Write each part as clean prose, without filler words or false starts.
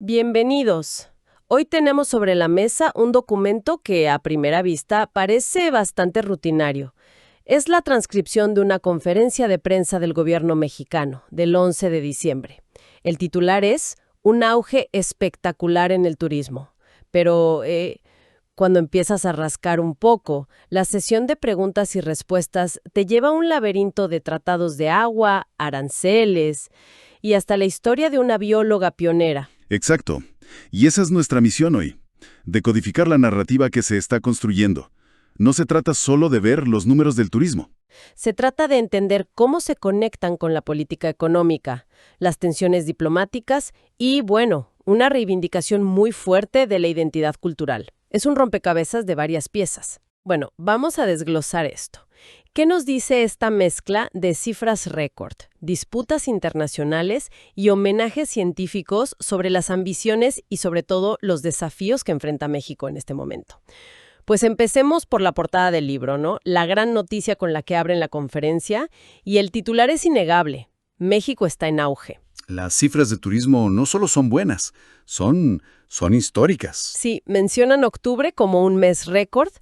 Bienvenidos. Hoy tenemos sobre la mesa un documento que a primera vista parece bastante rutinario. Es la transcripción de una conferencia de prensa del gobierno mexicano del 11 de diciembre. El titular es Un auge espectacular en el turismo. Pero cuando empiezas a rascar un poco, la sesión de preguntas y respuestas te lleva a un laberinto de tratados de agua, aranceles y hasta la historia de una bióloga pionera. Exacto. Y esa es nuestra misión hoy, decodificar la narrativa que se está construyendo. No se trata solo de ver los números del turismo. Se trata de entender cómo se conectan con la política económica, las tensiones diplomáticas y, bueno, una reivindicación muy fuerte de la identidad cultural. Es un rompecabezas de varias piezas. Bueno, vamos a desglosar esto. ¿Qué nos dice esta mezcla de cifras récord, disputas internacionales y homenajes científicos sobre las ambiciones y sobre todo los desafíos que enfrenta México en este momento? Pues empecemos por la portada del libro, ¿no? La gran noticia con la que abren la conferencia y el titular es innegable. México está en auge. Las cifras de turismo no solo son buenas, son históricas. Sí, mencionan octubre como un mes récord,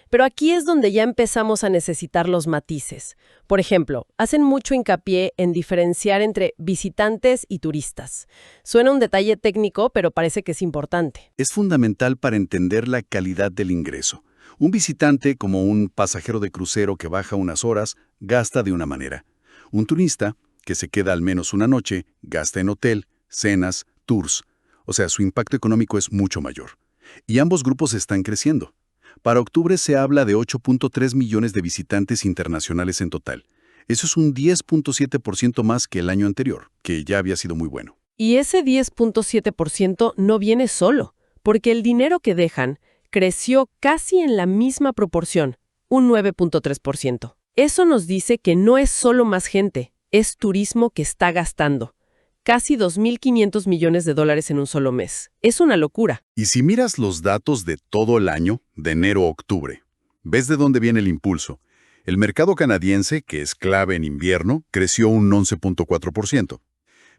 pero aquí es donde ya empezamos a necesitar los matices. Por ejemplo, hacen mucho hincapié en diferenciar entre visitantes y turistas. Suena un detalle técnico, pero parece que es importante. Es fundamental para entender la calidad del ingreso. Un visitante, como un pasajero de crucero que baja unas horas, gasta de una manera. Un turista, que se queda al menos una noche, gasta en hotel, cenas, tours. O sea, su impacto económico es mucho mayor. Y ambos grupos están creciendo. Para octubre se habla de 8.3 millones de visitantes internacionales en total. Eso es un 10.7% más que el año anterior, que ya había sido muy bueno. Y ese 10.7% no viene solo, porque el dinero que dejan creció casi en la misma proporción, un 9.3%. Eso nos dice que no es solo más gente, es turismo que está gastando. Casi 2.500 millones de dólares en un solo mes. Es una locura. Y si miras los datos de todo el año, de enero a octubre, ves de dónde viene el impulso. El mercado canadiense, que es clave en invierno, creció un 11.4%.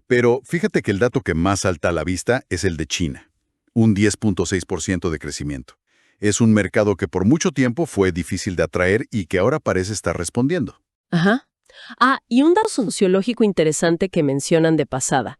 Pero fíjate que el dato que más salta a la vista es el de China, un 10.6% de crecimiento. Es un mercado que por mucho tiempo fue difícil de atraer y que ahora parece estar respondiendo. Ajá. Y un dato sociológico interesante que mencionan de pasada.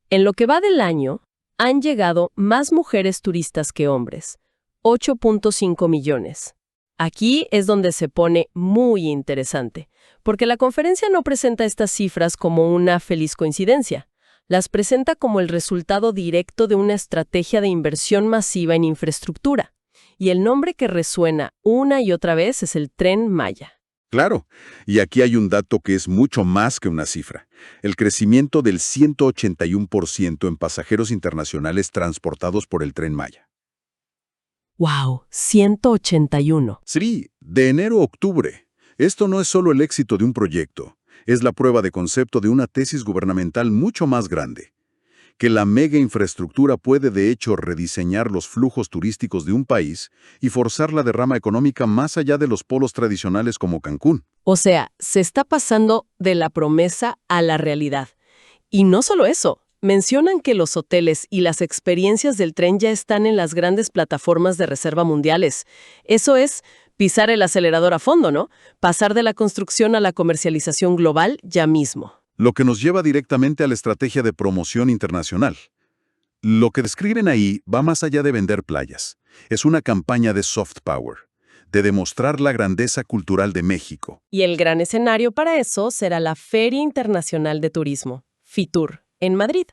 En lo que va del año, han llegado más mujeres turistas que hombres, 8.5 millones. Aquí es donde se pone muy interesante, porque la conferencia no presenta estas cifras como una feliz coincidencia. Las presenta como el resultado directo de una estrategia de inversión masiva en infraestructura. Y el nombre que resuena una y otra vez es el Tren Maya. Claro, y aquí hay un dato que es mucho más que una cifra. El crecimiento del 181% en pasajeros internacionales transportados por el Tren Maya. ¡Wow! 181. Sí, de enero a octubre. Esto no es solo el éxito de un proyecto, es la prueba de concepto de una tesis gubernamental mucho más grande. Que la mega infraestructura puede de hecho rediseñar los flujos turísticos de un país y forzar la derrama económica más allá de los polos tradicionales como Cancún. O sea, se está pasando de la promesa a la realidad. Y no solo eso, mencionan que los hoteles y las experiencias del tren ya están en las grandes plataformas de reserva mundiales. Eso es pisar el acelerador a fondo, ¿no? Pasar de la construcción a la comercialización global ya mismo. Lo que nos lleva directamente a la estrategia de promoción internacional. Lo que describen ahí va más allá de vender playas. Es una campaña de soft power, de demostrar la grandeza cultural de México. Y el gran escenario para eso será la Feria Internacional de Turismo, FITUR, en Madrid.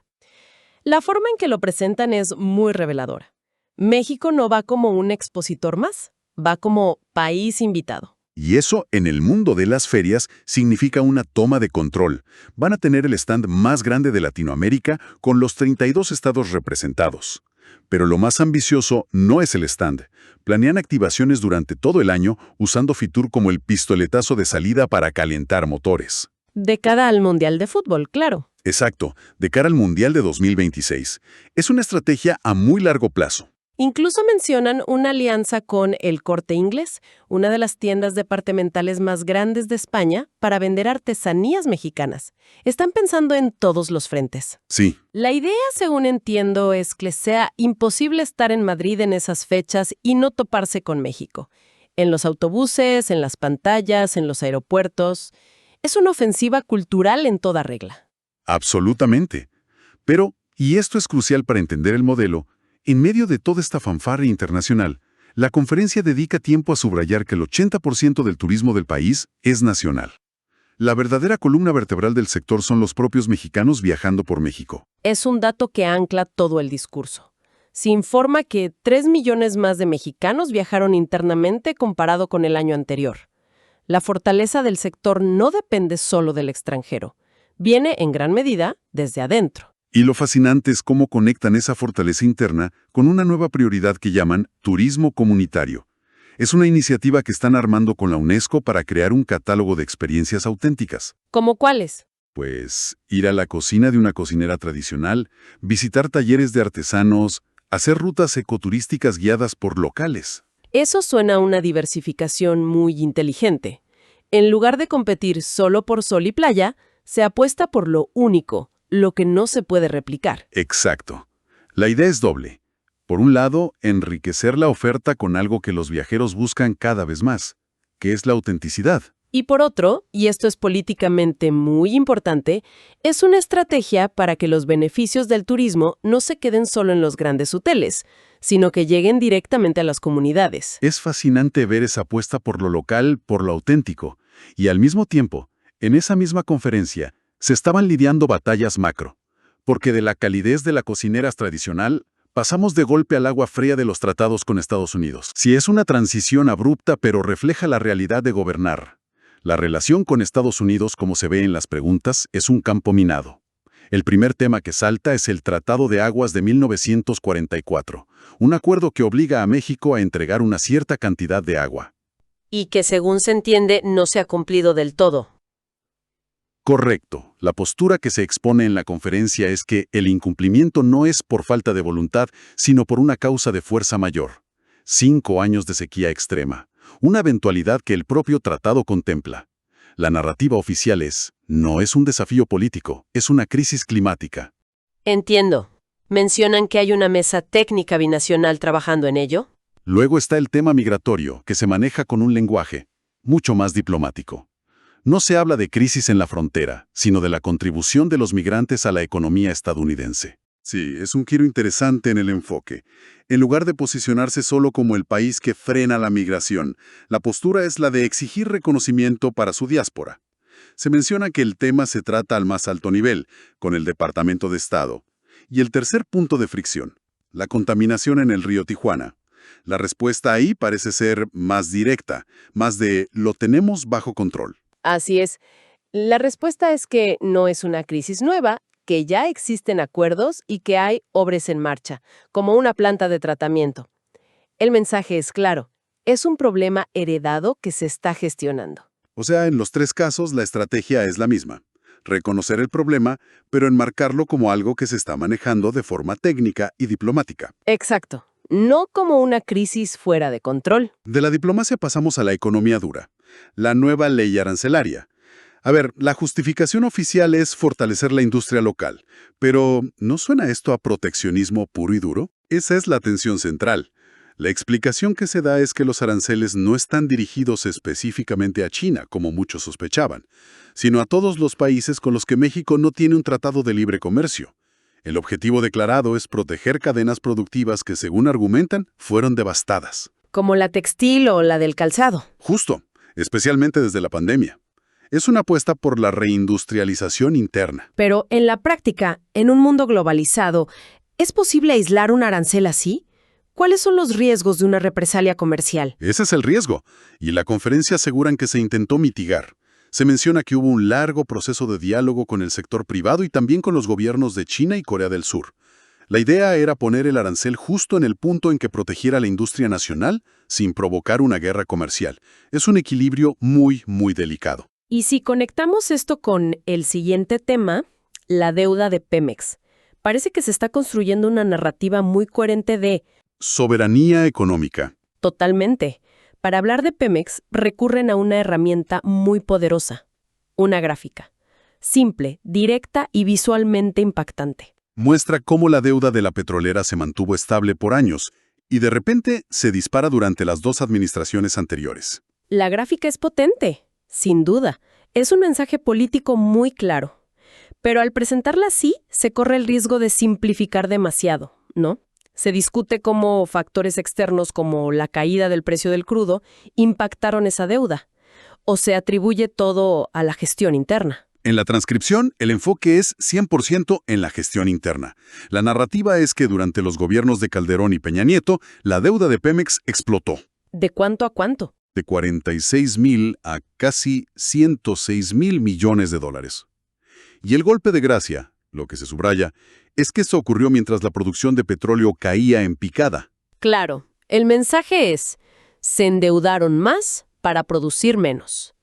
La forma en que lo presentan es muy reveladora. México no va como un expositor más, va como país invitado. Y eso, en el mundo de las ferias, significa una toma de control. Van a tener el stand más grande de Latinoamérica con los 32 estados representados. Pero lo más ambicioso no es el stand. Planean activaciones durante todo el año usando Fitur como el pistoletazo de salida para calentar motores. De cara al Mundial de Fútbol, claro. Exacto, de cara al Mundial de 2026. Es una estrategia a muy largo plazo. Incluso mencionan una alianza con El Corte Inglés, una de las tiendas departamentales más grandes de España, para vender artesanías mexicanas. Están pensando en todos los frentes. Sí, La idea, según entiendo, es que sea imposible estar en Madrid en esas fechas y no toparse con México. En los autobuses, en las pantallas, en los aeropuertos. Es una ofensiva cultural en toda regla. absolutamente. Pero, y esto es crucial para entender el modelo, en medio de toda esta fanfarria internacional, la conferencia dedica tiempo a subrayar que el 80% del turismo del país es nacional. La verdadera columna vertebral del sector son los propios mexicanos viajando por México. Es un dato que ancla todo el discurso. Se informa que 3 millones más de mexicanos viajaron internamente comparado con el año anterior. La fortaleza del sector no depende solo del extranjero. Viene, en gran medida, desde adentro. Y lo fascinante es cómo conectan esa fortaleza interna con una nueva prioridad que llaman turismo comunitario. Es una iniciativa que están armando con la UNESCO para crear un catálogo de experiencias auténticas. ¿Cómo cuáles? Pues ir a la cocina de una cocinera tradicional, visitar talleres de artesanos, hacer rutas ecoturísticas guiadas por locales. Eso suena a una diversificación muy inteligente. En lugar de competir solo por sol y playa, se apuesta por lo único, lo que no se puede replicar. Exacto. La idea es doble. Por un lado, enriquecer la oferta con algo que los viajeros buscan cada vez más, que es la autenticidad. Y por otro, y esto es políticamente muy importante, es una estrategia para que los beneficios del turismo no se queden solo en los grandes hoteles, sino que lleguen directamente a las comunidades. Es fascinante ver esa apuesta por lo local, por lo auténtico, y al mismo tiempo, en esa misma conferencia, se estaban lidiando batallas macro, porque de la calidez de la cocinera tradicional, pasamos de golpe al agua fría de los tratados con Estados Unidos. Si es una transición abrupta pero refleja la realidad de gobernar. La relación con Estados Unidos, como se ve en las preguntas, es un campo minado. El primer tema que salta es el Tratado de Aguas de 1944, un acuerdo que obliga a México a entregar una cierta cantidad de agua. Y que, según se entiende, no se ha cumplido del todo. Correcto. La postura que se expone en la conferencia es que el incumplimiento no es por falta de voluntad, sino por una causa de fuerza mayor. 5 años de sequía extrema, una eventualidad que el propio tratado contempla. La narrativa oficial no es un desafío político, es una crisis climática. Entiendo. ¿Mencionan que hay una mesa técnica binacional trabajando en ello? Luego está el tema migratorio, que se maneja con un lenguaje mucho más diplomático. No se habla de crisis en la frontera, sino de la contribución de los migrantes a la economía estadounidense. Sí, es un giro interesante en el enfoque. En lugar de posicionarse solo como el país que frena la migración, la postura es la de exigir reconocimiento para su diáspora. Se menciona que el tema se trata al más alto nivel, con el Departamento de Estado. Y el tercer punto de fricción, la contaminación en el río Tijuana. La respuesta ahí parece ser más directa, más de lo tenemos bajo control. Así es. La respuesta es que no es una crisis nueva, que ya existen acuerdos y que hay obras en marcha, como una planta de tratamiento. El mensaje es claro, es un problema heredado que se está gestionando. O sea, en los tres casos la estrategia es la misma. Reconocer el problema, pero enmarcarlo como algo que se está manejando de forma técnica y diplomática. Exacto. No como una crisis fuera de control. De la diplomacia pasamos a la economía dura, la nueva ley arancelaria. A ver, la justificación oficial es fortalecer la industria local, pero ¿no suena esto a proteccionismo puro y duro? Esa es la tensión central. La explicación que se da es que los aranceles no están dirigidos específicamente a China, como muchos sospechaban, sino a todos los países con los que México no tiene un tratado de libre comercio. El objetivo declarado es proteger cadenas productivas que, según argumentan, fueron devastadas. Como la textil o la del calzado. Justo, especialmente desde la pandemia. Es una apuesta por la reindustrialización interna. Pero en la práctica, en un mundo globalizado, ¿es posible aislar un arancel así? ¿Cuáles son los riesgos de una represalia comercial? Ese es el riesgo, y la conferencia aseguran que se intentó mitigar. Se menciona que hubo un largo proceso de diálogo con el sector privado y también con los gobiernos de China y Corea del Sur. La idea era poner el arancel justo en el punto en que protegiera la industria nacional sin provocar una guerra comercial. Es un equilibrio muy, muy delicado. Y si conectamos esto con el siguiente tema, la deuda de Pemex, parece que se está construyendo una narrativa muy coherente de Soberanía económica. Totalmente. Para hablar de Pemex, recurren a una herramienta muy poderosa, una gráfica. Simple, directa y visualmente impactante. Muestra cómo la deuda de la petrolera se mantuvo estable por años y de repente se dispara durante las dos administraciones anteriores. La gráfica es potente, sin duda. Es un mensaje político muy claro. Pero al presentarla así, se corre el riesgo de simplificar demasiado, ¿no? Se discute cómo factores externos como la caída del precio del crudo impactaron esa deuda, o se atribuye todo a la gestión interna. En la transcripción, el enfoque es 100% en la gestión interna. La narrativa es que durante los gobiernos de Calderón y Peña Nieto, la deuda de Pemex explotó. ¿De cuánto a cuánto? De 46,000 a casi 106,000 millones de dólares. Y el golpe de gracia, lo que se subraya, es que esto ocurrió mientras la producción de petróleo caía en picada. Claro, el mensaje es, se endeudaron más para producir menos.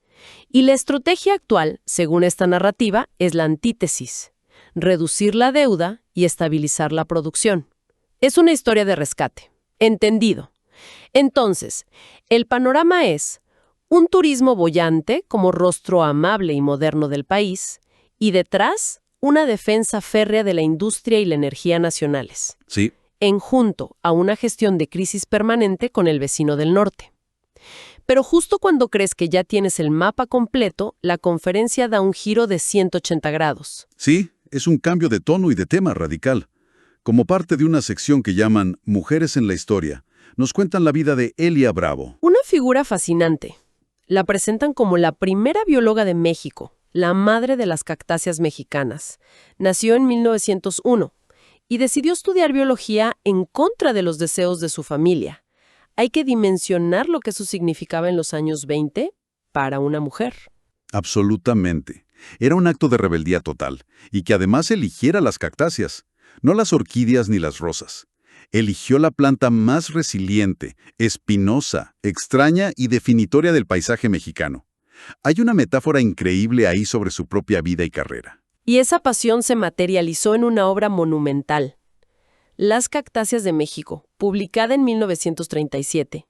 Y la estrategia actual, según esta narrativa, es la antítesis, reducir la deuda y estabilizar la producción. Es una historia de rescate. Entendido. Entonces, el panorama es un turismo boyante como rostro amable y moderno del país, y detrás, una defensa férrea de la industria y la energía nacionales. Sí. Enjunto a una gestión de crisis permanente con el vecino del norte. Pero justo cuando crees que ya tienes el mapa completo, la conferencia da un giro de 180 grados. Sí, es un cambio de tono y de tema radical. Como parte de una sección que llaman Mujeres en la Historia, nos cuentan la vida de Elia Bravo. Una figura fascinante. La presentan como la primera bióloga de México, la madre de las cactáceas mexicanas. Nació en 1901 y decidió estudiar biología en contra de los deseos de su familia. Hay que dimensionar lo que eso significaba en los años 20 para una mujer. Absolutamente. Era un acto de rebeldía total, y que además eligiera las cactáceas, no las orquídeas ni las rosas. Eligió la planta más resiliente, espinosa, extraña y definitoria del paisaje mexicano. Hay una metáfora increíble ahí sobre su propia vida y carrera. Y esa pasión se materializó en una obra monumental. Las cactáceas de México, publicada en 1937.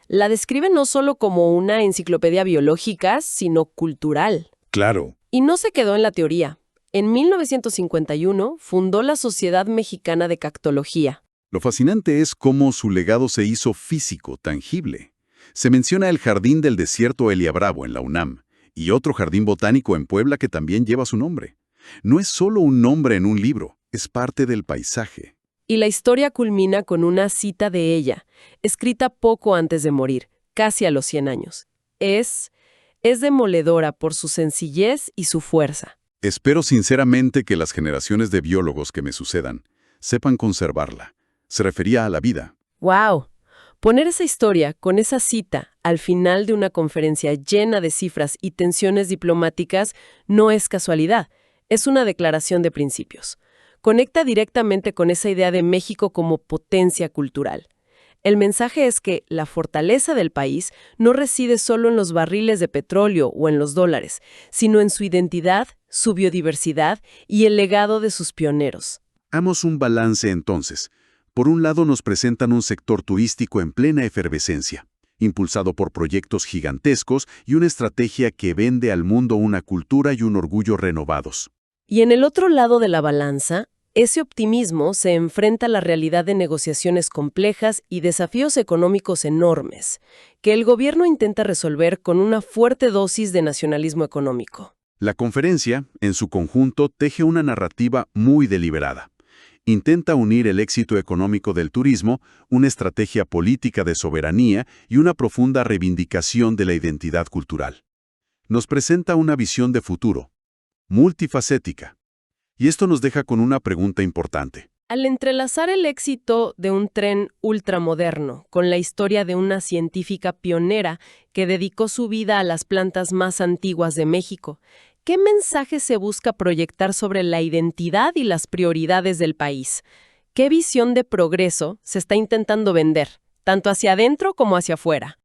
La describe no solo como una enciclopedia biológica, sino cultural. Claro. Y no se quedó en la teoría. En 1951 fundó la Sociedad Mexicana de Cactología. Lo fascinante es cómo su legado se hizo físico, tangible. Se menciona el Jardín del Desierto Elia Bravo en la UNAM y otro jardín botánico en Puebla que también lleva su nombre. No es solo un nombre en un libro, es parte del paisaje. Y la historia culmina con una cita de ella, escrita poco antes de morir, casi a los 100 años. Es demoledora por su sencillez y su fuerza. Espero sinceramente que las generaciones de biólogos que me sucedan sepan conservarla. Se refería a la vida. ¡Wow! Poner esa historia con esa cita al final de una conferencia llena de cifras y tensiones diplomáticas no es casualidad, es una declaración de principios. Conecta directamente con esa idea de México como potencia cultural. El mensaje es que la fortaleza del país no reside solo en los barriles de petróleo o en los dólares, sino en su identidad, su biodiversidad y el legado de sus pioneros. Hagamos un balance entonces. Por un lado nos presentan un sector turístico en plena efervescencia, impulsado por proyectos gigantescos y una estrategia que vende al mundo una cultura y un orgullo renovados. Y en el otro lado de la balanza, ese optimismo se enfrenta a la realidad de negociaciones complejas y desafíos económicos enormes, que el gobierno intenta resolver con una fuerte dosis de nacionalismo económico. La conferencia, en su conjunto, teje una narrativa muy deliberada. Intenta unir el éxito económico del turismo, una estrategia política de soberanía y una profunda reivindicación de la identidad cultural. Nos presenta una visión de futuro, multifacética. Y esto nos deja con una pregunta importante. Al entrelazar el éxito de un tren ultramoderno con la historia de una científica pionera que dedicó su vida a las plantas más antiguas de México, ¿qué mensaje se busca proyectar sobre la identidad y las prioridades del país? ¿Qué visión de progreso se está intentando vender, tanto hacia adentro como hacia afuera?